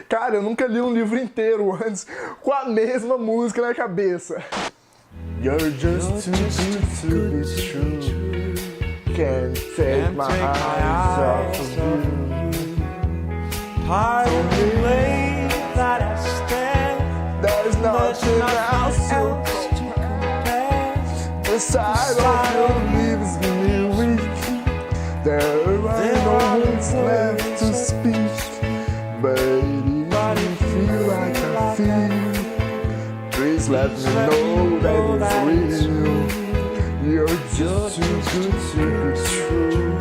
Cara, eu nunca li um livro inteiro antes com a mesma música na cabeça. You're just too good to be true. Can't take my eyes off of you. Pardon the way that I stand. There's nothing else to compare. The sight of you leaves me weak. There are no words left to speak. Baby, you feel like I feel. Please let me know that it's real. You're just too good to be true.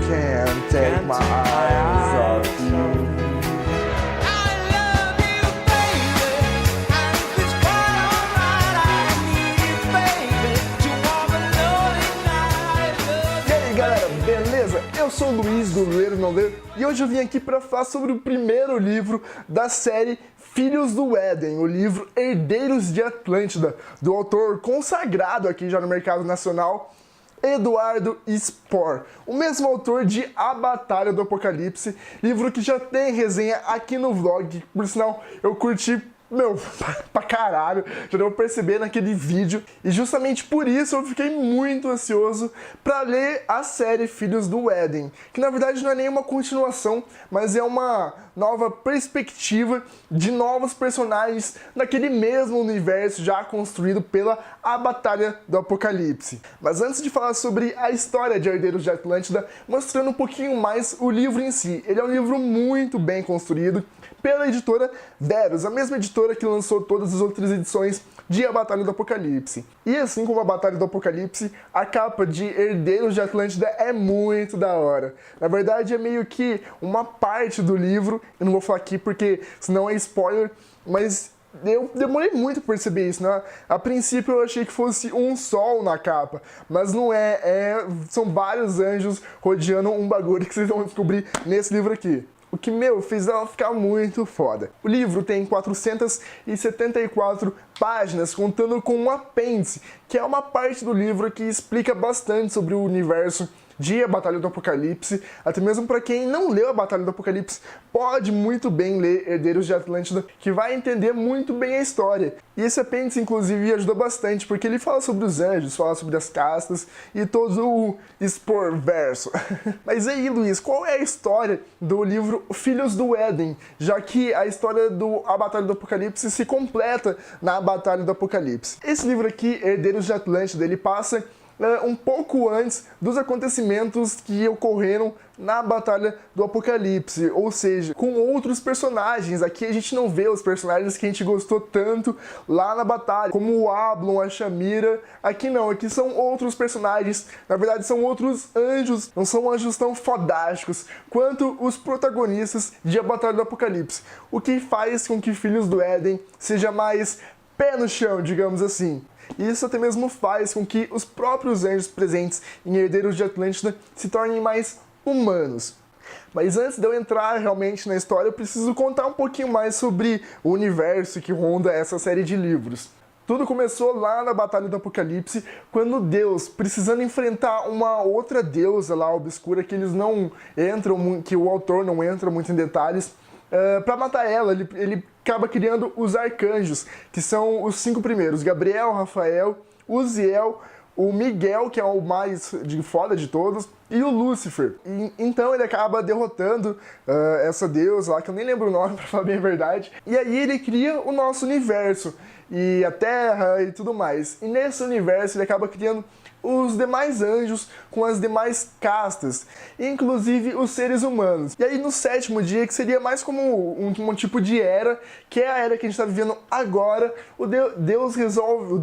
Can't take my eyes off you. Eu sou o Luiz do Ler ou Não Ler e hoje eu vim aqui para falar sobre o primeiro livro da série Filhos do Éden, o livro Herdeiros de Atlântida, do autor consagrado aqui já no mercado nacional, Eduardo Spohr, o mesmo autor de A Batalha do Apocalipse, livro que já tem resenha aqui no vlog, por sinal eu curti pra caralho, já deu pra perceber naquele vídeo, e justamente por isso eu fiquei muito ansioso pra ler a série Filhos do Éden, que na verdade não é nenhuma continuação, mas é uma nova perspectiva de novos personagens naquele mesmo universo já construído pela A Batalha do Apocalipse. Mas antes de falar sobre a história de Herdeiros de Atlântida, mostrando um pouquinho mais o livro em si, ele é um livro muito bem construído pela editora Verus, a mesma editora que lançou todas as outras edições de A Batalha do Apocalipse. E assim como A Batalha do Apocalipse, a capa de Herdeiros de Atlântida é muito da hora. Na verdade é meio que uma parte do livro, eu não vou falar aqui porque senão é spoiler, mas eu demorei muito pra perceber isso, né? A princípio eu achei que fosse um sol na capa, mas não é, são vários anjos rodeando um bagulho que vocês vão descobrir nesse livro aqui. O que, fez ela ficar muito foda. O livro tem 474 páginas, contando com um apêndice, que é uma parte do livro que explica bastante sobre o universo de A Batalha do Apocalipse, até mesmo para quem não leu A Batalha do Apocalipse, pode muito bem ler Herdeiros de Atlântida, que vai entender muito bem a história. E esse apêndice, inclusive, ajuda bastante, porque ele fala sobre os anjos, fala sobre as castas e todo o Spohr-verso. Mas aí, Luiz, qual é a história do livro Filhos do Éden, já que a história do A Batalha do Apocalipse se completa na Batalha do Apocalipse? Esse livro aqui, Herdeiros de Atlântida, ele passa um pouco antes dos acontecimentos que ocorreram na Batalha do Apocalipse, ou seja, com outros personagens. Aqui a gente não vê os personagens que a gente gostou tanto lá na batalha, como o Ablon, a Shamira. Aqui não, aqui são outros personagens, na verdade são outros anjos, não são anjos tão fodásticos quanto os protagonistas de A Batalha do Apocalipse, o que faz com que Filhos do Éden seja mais pé no chão, digamos assim. Isso até mesmo faz com que os próprios anjos presentes em Herdeiros de Atlântida se tornem mais humanos. Mas antes de eu entrar realmente na história, eu preciso contar um pouquinho mais sobre o universo que ronda essa série de livros. Tudo começou lá na Batalha do Apocalipse, quando Deus, precisando enfrentar uma outra deusa lá obscura, que eles não entram, que o autor não entra muito em detalhes, para matar ela, ele acaba criando os arcanjos, que são os 5 primeiros: Gabriel, Rafael, Uziel, o Miguel, que é o mais foda de todos, e o Lúcifer. Então ele acaba derrotando essa deusa lá, que eu nem lembro o nome, pra falar bem a verdade. E aí ele cria o nosso universo, e a Terra e tudo mais. E nesse universo ele acaba criando os demais anjos com as demais castas, inclusive os seres humanos. E aí no 7º dia, que seria mais como um tipo de era, que é a era que a gente está vivendo agora, Deus resolve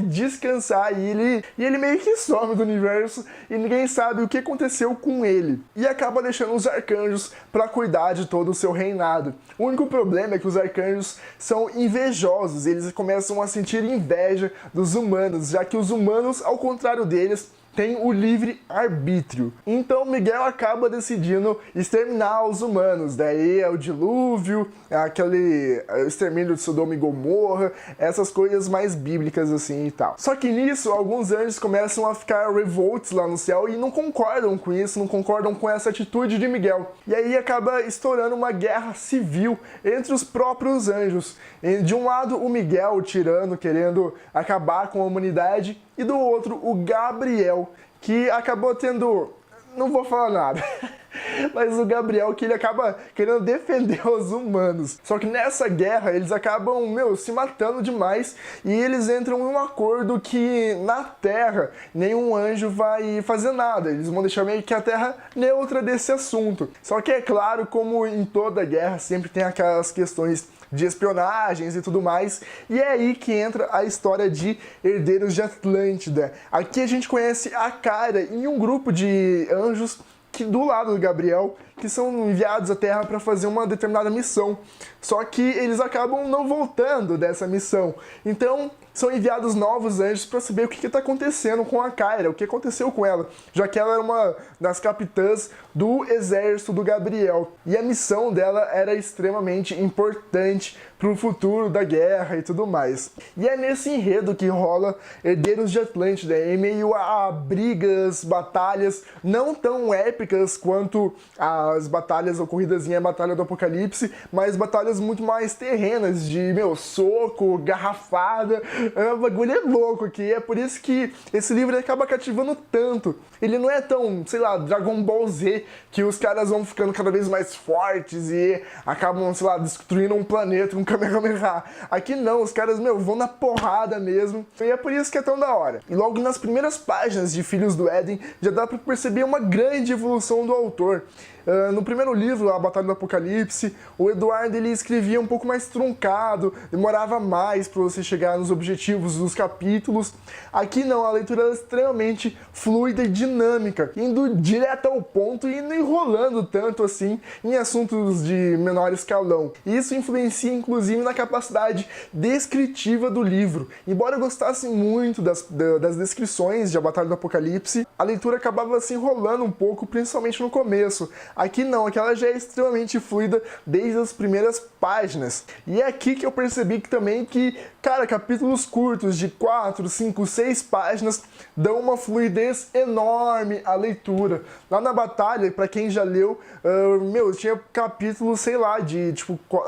descansar e ele meio que some do universo e ninguém sabe o que aconteceu com ele. E acaba deixando os arcanjos para cuidar de todo o seu reinado. O único problema é que os arcanjos são invejosos, eles começam a sentir inveja dos humanos, já que os humanos, ao contrário deles, tem o livre-arbítrio. Então Miguel acaba decidindo exterminar os humanos. Daí é o dilúvio, aquele extermínio de Sodoma e Gomorra, essas coisas mais bíblicas assim e tal. Só que nisso, alguns anjos começam a ficar revolts lá no céu e não concordam com isso, não concordam com essa atitude de Miguel. E aí acaba estourando uma guerra civil entre os próprios anjos. De um lado, o Miguel, o tirano, querendo acabar com a humanidade, e do outro, o Gabriel, que acabou tendo... Não vou falar nada. Mas o Gabriel, que ele acaba querendo defender os humanos. Só que nessa guerra, eles acabam, se matando demais. E eles entram em um acordo que na Terra, nenhum anjo vai fazer nada. Eles vão deixar meio que a Terra neutra desse assunto. Só que é claro, como em toda guerra, sempre tem aquelas questões de espionagens e tudo mais, e é aí que entra a história de Herdeiros de Atlântida. Aqui a gente conhece a Kyra em um grupo de anjos que do lado do Gabriel, que são enviados à Terra para fazer uma determinada missão. Só que eles acabam não voltando dessa missão. Então, são enviados novos anjos para saber o que está acontecendo com a Kyra, o que aconteceu com ela, já que ela era uma das capitãs do exército do Gabriel. E a missão dela era extremamente importante para o futuro da guerra e tudo mais. E é nesse enredo que rola Herdeiros de Atlântida, em meio a brigas, batalhas não tão épicas quanto as batalhas ocorridas em A Batalha do Apocalipse, mas batalhas muito mais terrenas, de, soco, garrafada. O bagulho é louco aqui, é por isso que esse livro acaba cativando tanto. Ele não é tão, Dragon Ball Z, que os caras vão ficando cada vez mais fortes e acabam, destruindo um planeta, um Kamehameha. Aqui não, os caras, vão na porrada mesmo. E é por isso que é tão da hora. E logo nas primeiras páginas de Filhos do Éden, já dá pra perceber uma grande evolução do autor. No primeiro livro, A Batalha do Apocalipse, o Eduardo ele escrevia um pouco mais truncado, demorava mais para você chegar nos objetivos dos capítulos. Aqui não, a leitura é extremamente fluida e dinâmica, indo direto ao ponto e não enrolando tanto assim em assuntos de menor escalão. Isso influencia inclusive na capacidade descritiva do livro. Embora eu gostasse muito das descrições de A Batalha do Apocalipse, a leitura acabava se enrolando um pouco, principalmente no começo. Aqui não, aqui ela já é extremamente fluida desde as primeiras páginas. E é aqui que eu percebi que, capítulos curtos de 4, 5, 6 páginas dão uma fluidez enorme à leitura. Lá na Batalha, pra quem já leu, tinha capítulos, de,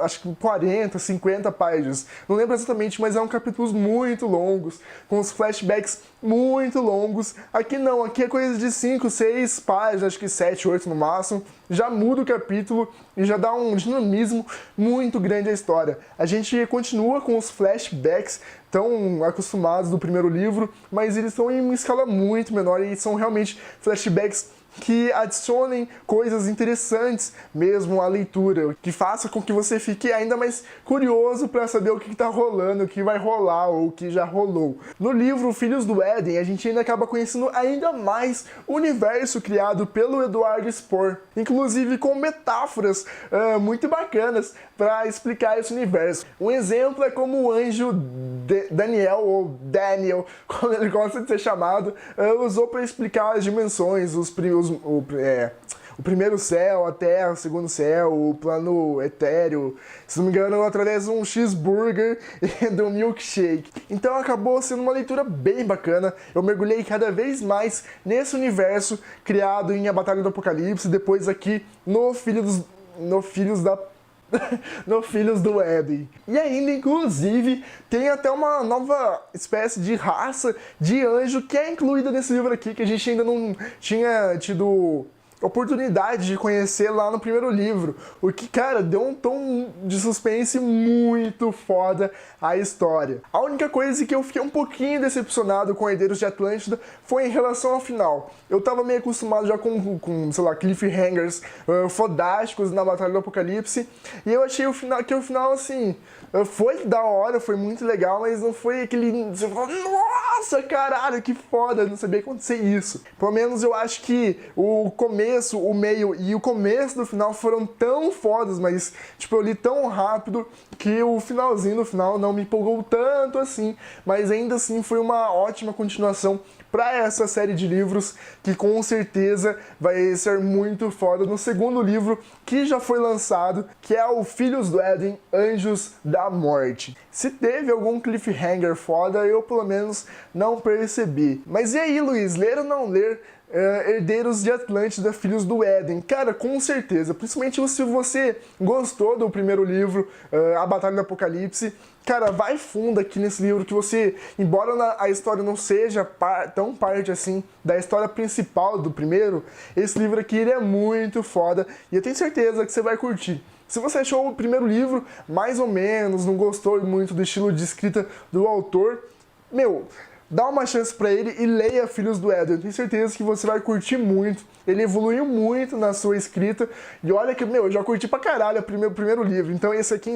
acho que 40, 50 páginas. Não lembro exatamente, mas eram capítulos muito longos, com os flashbacks muito longos. Aqui não, aqui é coisa de 5, 6 páginas, acho que 7, 8 no máximo. Já muda o capítulo e já dá um dinamismo muito grande à história. A gente continua com os flashbacks tão acostumados do primeiro livro, mas eles estão em uma escala muito menor e são realmente flashbacks que adicionem coisas interessantes mesmo à leitura, que faça com que você fique ainda mais curioso para saber o que está rolando, o que vai rolar ou o que já rolou. No livro Filhos do Éden, a gente ainda acaba conhecendo ainda mais o universo criado pelo Eduardo Spohr, inclusive com metáforas muito bacanas para explicar esse universo. Um exemplo é como o anjo Daniel, ou Daniel, como ele gosta de ser chamado, usou para explicar as dimensões, o primeiro céu, a Terra, o segundo céu, o plano etéreo, se não me engano, através de um cheeseburger e de um milkshake. Então acabou sendo uma leitura bem bacana. Eu mergulhei cada vez mais nesse universo criado em A Batalha do Apocalipse, depois aqui no Filhos do Éden. E ainda, inclusive, tem até uma nova espécie de raça de anjo que é incluída nesse livro aqui, que a gente ainda não tinha tido oportunidade de conhecer lá no primeiro livro, o que, deu um tom de suspense muito foda à história. A única coisa que eu fiquei um pouquinho decepcionado com Herdeiros de Atlântida foi em relação ao final. Eu tava meio acostumado já com cliffhangers fodásticos na Batalha do Apocalipse, e eu achei o final assim, foi da hora, foi muito legal, mas não foi aquele... Você fala, nossa, caralho, que foda, não sabia acontecer isso. Pelo menos eu acho que o começo, o meio e o começo do final foram tão fodas, mas, eu li tão rápido que o finalzinho do final não me empolgou tanto assim, mas ainda assim foi uma ótima continuação para essa série de livros que com certeza vai ser muito foda no segundo livro que já foi lançado, que é o Filhos do Éden, Anjos da Morte. Se teve algum cliffhanger foda, eu pelo menos não percebi. Mas e aí, Luiz, ler ou não ler Herdeiros de Atlântida, Filhos do Éden? Cara, com certeza, principalmente se você gostou do primeiro livro, A Batalha do Apocalipse, cara, vai fundo aqui nesse livro que você, embora a história não seja tão parte assim da história principal do primeiro, esse livro aqui ele é muito foda e eu tenho certeza que você vai curtir. Se você achou o primeiro livro mais ou menos, não gostou muito do estilo de escrita do autor, dá uma chance pra ele e leia Filhos do Éden. Eu tenho certeza que você vai curtir muito. Ele evoluiu muito na sua escrita. E olha que, eu já curti pra caralho o primeiro livro. Então esse aqui,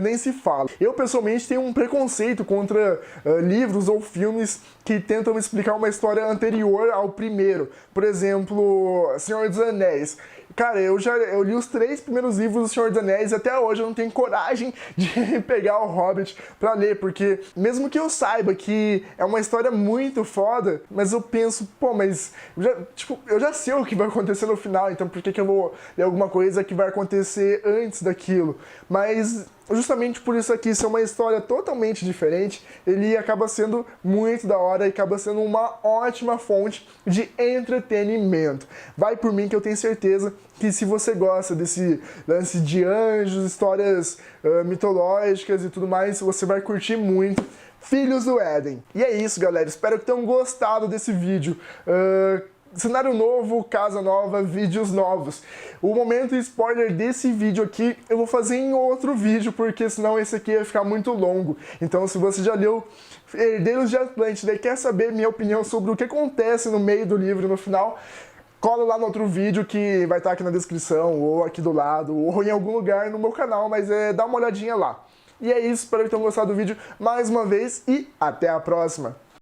nem se fala. Eu, pessoalmente, tenho um preconceito contra livros ou filmes que tentam explicar uma história anterior ao primeiro. Por exemplo, Senhor dos Anéis. Cara, eu li os 3 primeiros livros do Senhor dos Anéis e até hoje eu não tenho coragem de pegar o Hobbit pra ler, porque mesmo que eu saiba que é uma história muito foda, mas eu penso, mas eu já sei o que vai acontecer no final, então por que eu vou ler alguma coisa que vai acontecer antes daquilo? Mas justamente por isso aqui ser uma história totalmente diferente, ele acaba sendo muito da hora e acaba sendo uma ótima fonte de entretenimento. Vai por mim que eu tenho certeza que se você gosta desse lance de anjos, histórias mitológicas e tudo mais, você vai curtir muito Filhos do Éden. E é isso, galera. Espero que tenham gostado desse vídeo. Cenário novo, casa nova, vídeos novos. O momento spoiler desse vídeo aqui eu vou fazer em outro vídeo, porque senão esse aqui ia ficar muito longo. Então se você já leu Herdeiros de Atlântida e quer saber minha opinião sobre o que acontece no meio do livro, no final, cola lá no outro vídeo que vai estar aqui na descrição, ou aqui do lado, ou em algum lugar no meu canal, mas dá uma olhadinha lá. E é isso, espero que tenham gostado do vídeo mais uma vez e até a próxima!